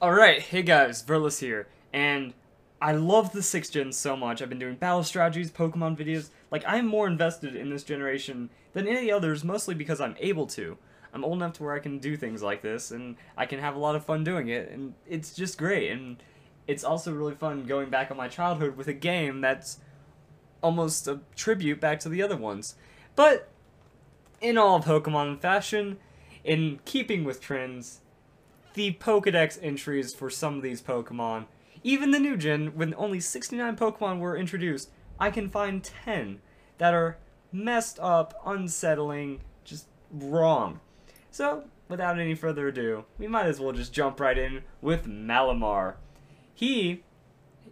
Alright, hey guys, Verlis here, and I love the 6th gen so much. I've been doing battle strategies, Pokemon videos. Like, I'm more invested in this generation than any others, mostly because I'm able to. I'm old enough to where I can do things like this, and I can have a lot of fun doing it, and it's just great. And it's also really fun going back on my childhood with a game that's almost a tribute back to the other ones. But, in all Pokemon fashion, in keeping with trends, the Pokedex entries for some of these Pokemon, even the new gen, when only 69 Pokemon were introduced, I can find 10 that are messed up, unsettling, just wrong. So, without any further ado, we might as well just jump right in with Malamar. He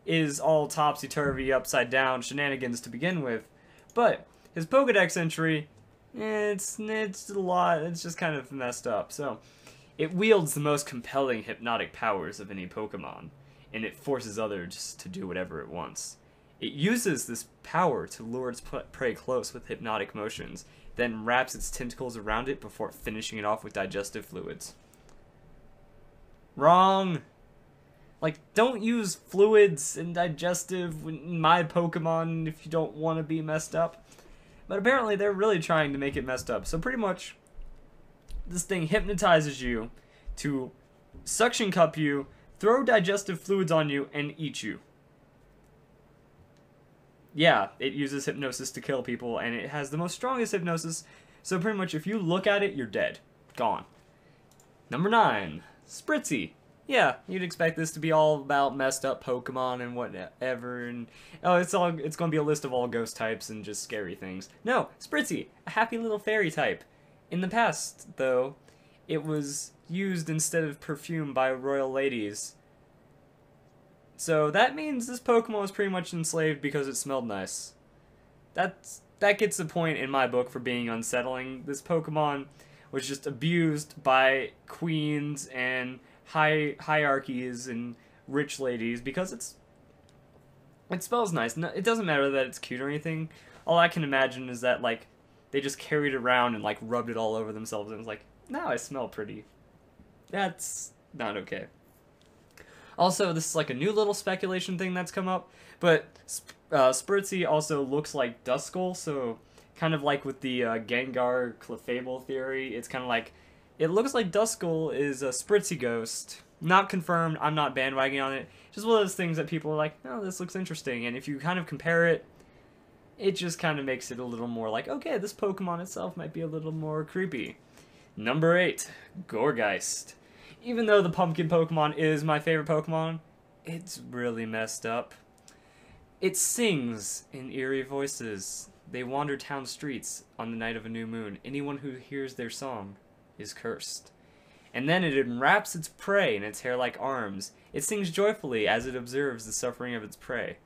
is all topsy-turvy, upside-down shenanigans to begin with, but his Pokedex entry, it's a lot, it's just kind of messed up, so... It wields the most compelling hypnotic powers of any Pokemon, and it forces others to do whatever it wants. It uses this power to lure its prey close with hypnotic motions, then wraps its tentacles around it before finishing it off with digestive fluids. Wrong! Like, don't use fluids and digestive in my Pokemon if you don't want to be messed up. But apparently they're really trying to make it messed up, so pretty much this thing hypnotizes you to suction cup you, throw digestive fluids on you, and eat you. Yeah, it uses hypnosis to kill people, and it has the most strongest hypnosis, so pretty much if you look at it, you're dead. Gone. Number 9, Spritzy. Yeah, you'd expect this to be all about messed up Pokemon and whatever, and oh, it's gonna be a list of all ghost types and just scary things. No, Spritzy, a happy little fairy type. In the past, though, it was used instead of perfume by royal ladies. So that means this Pokemon was pretty much enslaved because it smelled nice. That gets the point in my book for being unsettling. This Pokemon was just abused by queens and hierarchies and rich ladies because it smells nice. No, it doesn't matter that it's cute or anything. All I can imagine is that, like, they just carried it around and, like, rubbed it all over themselves and was like, now I smell pretty. That's not okay. Also, this is like a new little speculation thing that's come up, but Spritzy also looks like Duskull, so kind of like with the Gengar Clefable theory, it's kind of like, it looks like Duskull is a Spritzy ghost. Not confirmed, I'm not bandwagoning on it. Just one of those things that people are like, oh, this looks interesting, and if you kind of compare it, it just kind of makes it a little more like, okay, this Pokemon itself might be a little more creepy. Number 8, Gourgeist. Even though the pumpkin Pokemon is my favorite Pokemon, it's really messed up. It sings in eerie voices. They wander town streets on the night of a new moon. Anyone who hears their song is cursed. And then it enwraps its prey in its hair-like arms. It sings joyfully as it observes the suffering of its prey.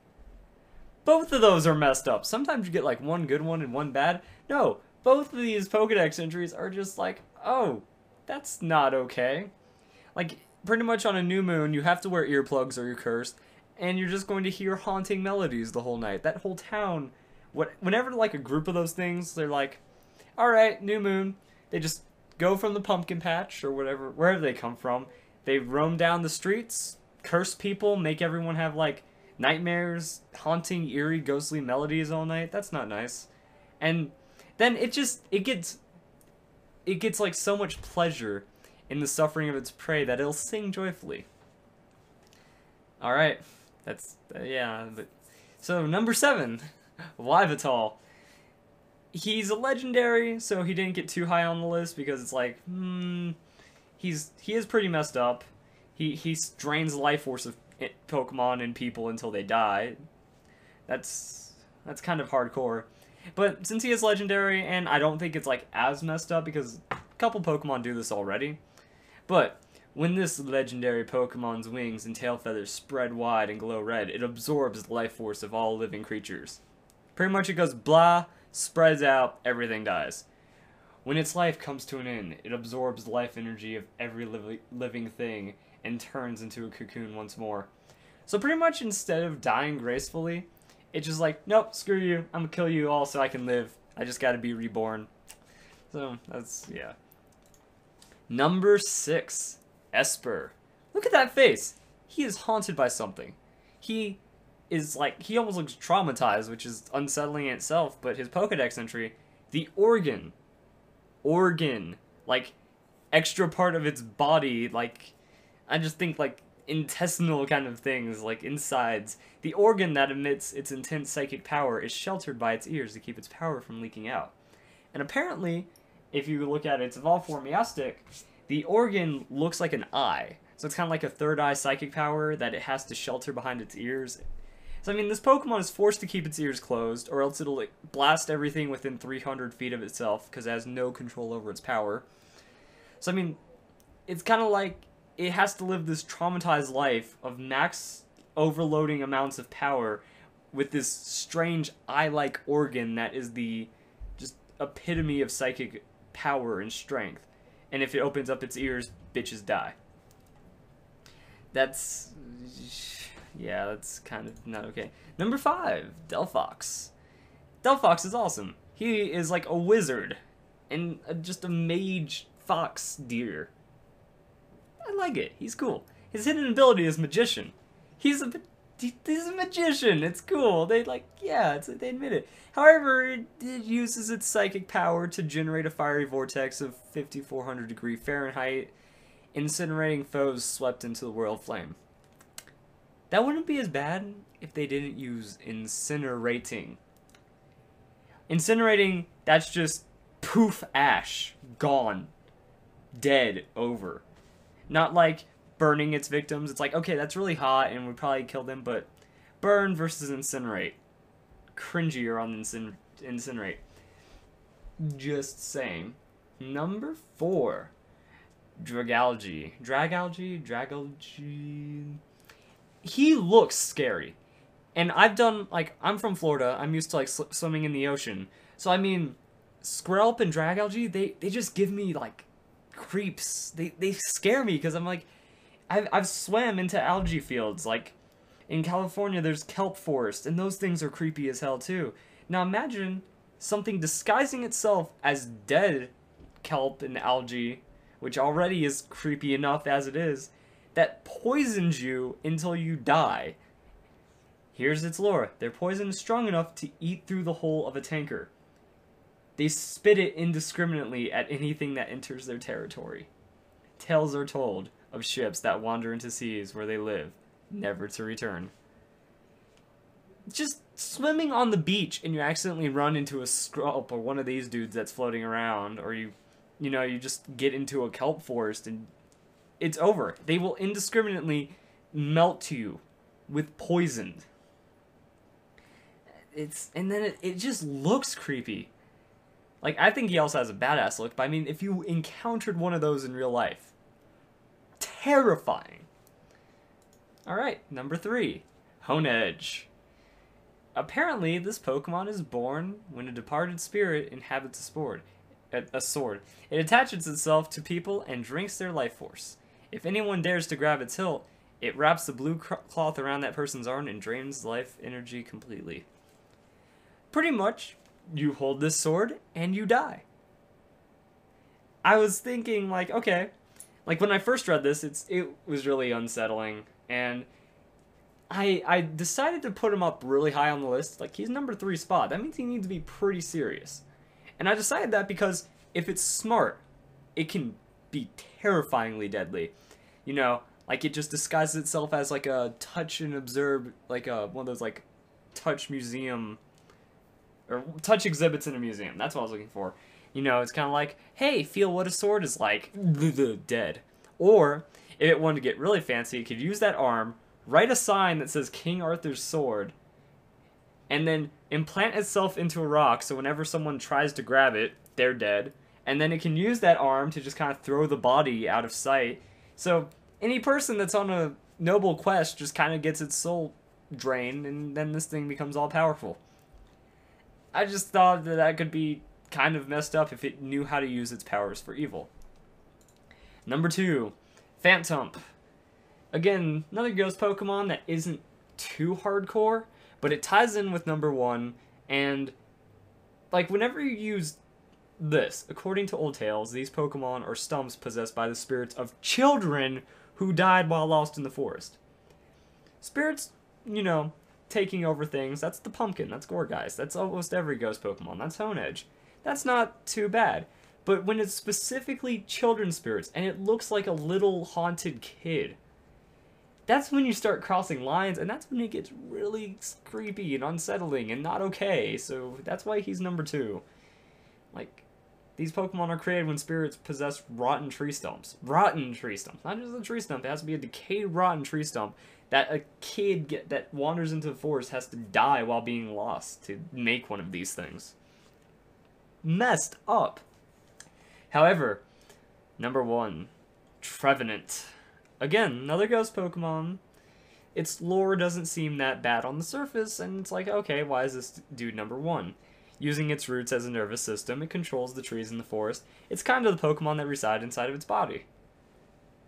Both of those are messed up. Sometimes you get like one good one and one bad. No, both of these Pokedex entries are just like, oh, that's not okay. Like, pretty much on a new moon, you have to wear earplugs or you're cursed, and you're just going to hear haunting melodies the whole night. That whole town, whenever like a group of those things, they're like, alright, new moon. They just go from the pumpkin patch or whatever, wherever they come from. They roam down the streets, curse people, make everyone have like nightmares, haunting, eerie, ghostly melodies all night. That's not nice. And then it gets like so much pleasure in the suffering of its prey that it'll sing joyfully. Alright, that's, yeah, but... So, number 7, Yvetal. He's a legendary, so he didn't get too high on the list because it's like, he is pretty messed up. He drains the life force of Pokemon and people until they die. That's kind of hardcore. But since he is legendary, and I don't think it's like as messed up because a couple Pokemon do this already. But when this legendary Pokemon's wings and tail feathers spread wide and glow red, it absorbs the life force of all living creatures. Pretty much it goes blah, spreads out, everything dies. When its life comes to an end, it absorbs the life energy of every living thing and turns into a cocoon once more. So pretty much instead of dying gracefully, it's just like, nope, screw you, I'm gonna kill you all so I can live. I just gotta be reborn. So, that's, yeah. Number 6, Espurr. Look at that face. He is haunted by something. He is like, he almost looks traumatized, which is unsettling in itself, but his Pokedex entry, the organ, like, extra part of its body, like, I just think, like, intestinal kind of things, like insides. The organ that emits its intense psychic power is sheltered by its ears to keep its power from leaking out. And apparently, if you look at its evolved form, Meowstic, the organ looks like an eye. So it's kind of like a third eye psychic power that it has to shelter behind its ears. So I mean, this Pokemon is forced to keep its ears closed, or else it'll like, blast everything within 300 feet of itself, because it has no control over its power. So I mean, it's kind of like it has to live this traumatized life of max overloading amounts of power with this strange eye-like organ that is the just epitome of psychic power and strength. And if it opens up its ears, bitches die. That's... yeah, that's kind of not okay. Number 5, Delphox. Delphox is awesome. He is like a wizard and just a mage fox deer. I like it. He's cool. His hidden ability is magician. He's a magician. It's cool. They like, yeah, they admit it. However, it uses its psychic power to generate a fiery vortex of 5,400 degree Fahrenheit, incinerating foes swept into the world flame. That wouldn't be as bad if they didn't use incinerating. Incinerating, that's just poof, ash, gone, dead, over. Not like burning its victims. It's like, okay, that's really hot and we probably kill them, but burn versus incinerate. Cringier on incinerate. Just saying. Number 4. Dragalge. Dragalge. He looks scary. And I've done, like, I'm from Florida. I'm used to, like, swimming in the ocean. So, I mean, Squirrelp and Dragalge, they just give me, like, creeps. They scare me because I'm like, I've swam into algae fields. Like, in California, there's kelp forest, and those things are creepy as hell, too. Now, imagine something disguising itself as dead kelp and algae, which already is creepy enough as it is, that poisons you until you die. Here's its lore. Their poison is strong enough to eat through the hull of a tanker. They spit it indiscriminately at anything that enters their territory. Tales are told of ships that wander into seas where they live, never to return. Just swimming on the beach and you accidentally run into a Squirrelp or one of these dudes that's floating around, or you just get into a kelp forest and it's over. They will indiscriminately melt you with poison. And then it just looks creepy. Like, I think he also has a badass look, but I mean, if you encountered one of those in real life, terrifying. Alright, number 3, Honedge. Apparently, this Pokemon is born when a departed spirit inhabits a sword. It attaches itself to people and drinks their life force. If anyone dares to grab its hilt, it wraps the blue cloth around that person's arm and drains life energy completely. Pretty much, you hold this sword and you die. I was thinking, like, okay, like when I first read this, it was really unsettling, and I decided to put him up really high on the list. Like, he's number 3 spot. That means he needs to be pretty serious. And I decided that because if it's smart, it can be terrifyingly deadly. You know, like it just disguises itself as like a touch and observe, like one of those like touch museum or touch exhibits in a museum. That's what I was looking for. You know, it's kind of like, hey, feel what a sword is like. Dead. Or if it wanted to get really fancy, it could use that arm, write a sign that says King Arthur's sword, and then implant itself into a rock, so whenever someone tries to grab it, they're dead. And then it can use that arm to just kind of throw the body out of sight. So any person that's on a noble quest just kind of gets its soul drained, and then this thing becomes all powerful. I just thought that could be kind of messed up if it knew how to use its powers for evil. Number 2, Phantump. Again, another ghost Pokemon that isn't too hardcore, but it ties in with number 1, and like whenever you use this, according to old tales, these Pokemon are stumps possessed by the spirits of children who died while lost in the forest. Spirits, you know, taking over things, that's the pumpkin, that's Gourgeist, that's almost every ghost Pokemon, that's Honedge. That's not too bad. But when it's specifically children's spirits, and it looks like a little haunted kid, that's when you start crossing lines, and that's when it gets really creepy and unsettling and not okay. So that's why he's number 2. Like, these Pokemon are created when spirits possess rotten tree stumps. Rotten tree stumps. Not just a tree stump, it has to be a decayed, rotten tree stump that a kid that wanders into the forest has to die while being lost to make one of these things. Messed up. However, number 1, Trevenant. Again, another ghost Pokemon. Its lore doesn't seem that bad on the surface, and it's like, okay, why is this dude number 1? Using its roots as a nervous system, it controls the trees in the forest. It's kind of the Pokemon that reside inside of its body.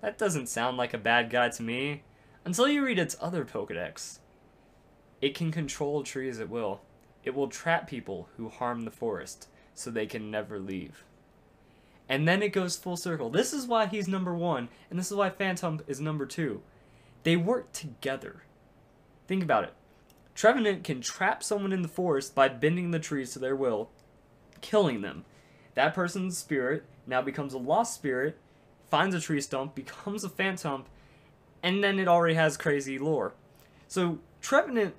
That doesn't sound like a bad guy to me, until you read its other Pokedex. It can control trees at will. It will trap people who harm the forest, so they can never leave. And then it goes full circle. This is why he's number 1, and this is why Phantom is number 2. They work together. Think about it. Trevenant can trap someone in the forest by bending the trees to their will, killing them. That person's spirit now becomes a lost spirit, finds a tree stump, becomes a Phantom, and then it already has crazy lore. So Trevenant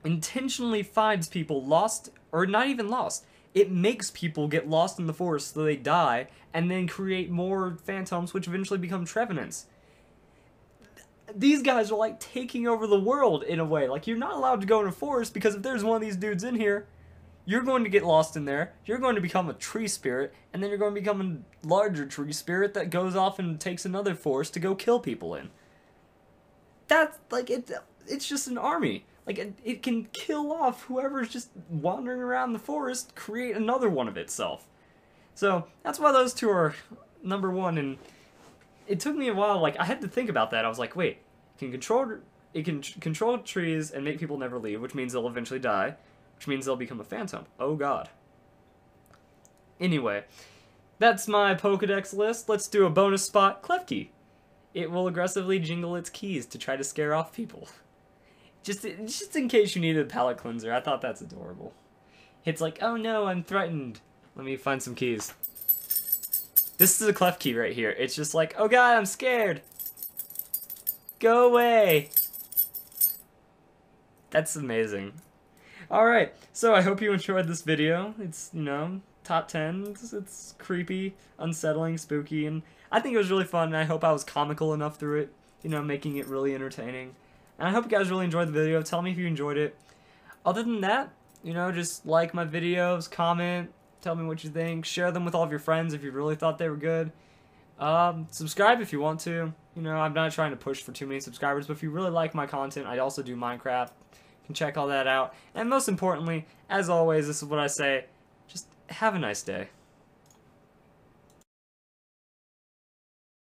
intentionally finds people lost, or not even lost. It makes people get lost in the forest so they die, and then create more Phantoms, which eventually become Trevenants. These guys are like taking over the world in a way. Like, you're not allowed to go in a forest because if there's one of these dudes in here, you're going to get lost in there, you're going to become a tree spirit, and then you're going to become a larger tree spirit that goes off and takes another forest to go kill people in. That's, like, it's just an army. Like, it can kill off whoever's just wandering around the forest, create another one of itself. So, that's why those two are number 1, and it took me a while, like, I had to think about that. I was like, wait, it can control trees and make people never leave, which means they'll eventually die, which means they'll become a Phantom. Oh god. Anyway, that's my Pokedex list. Let's do a bonus spot, Klefki. It will aggressively jingle its keys to try to scare off people. Just in case you needed a palate cleanser, I thought that's adorable. It's like, oh no, I'm threatened. Let me find some keys. This is a Klefki right here. It's just like, oh god, I'm scared. Go away. That's amazing. Alright, so I hope you enjoyed this video. It's, you know, top 10. It's creepy, unsettling, spooky, and I think it was really fun, and I hope I was comical enough through it, you know, making it really entertaining. And I hope you guys really enjoyed the video. Tell me if you enjoyed it. Other than that, you know, just like my videos, comment, tell me what you think, share them with all of your friends if you really thought they were good. Subscribe if you want to. You know, I'm not trying to push for too many subscribers, but if you really like my content, I also do Minecraft. You can check all that out. And most importantly, as always, this is what I say, just have a nice day.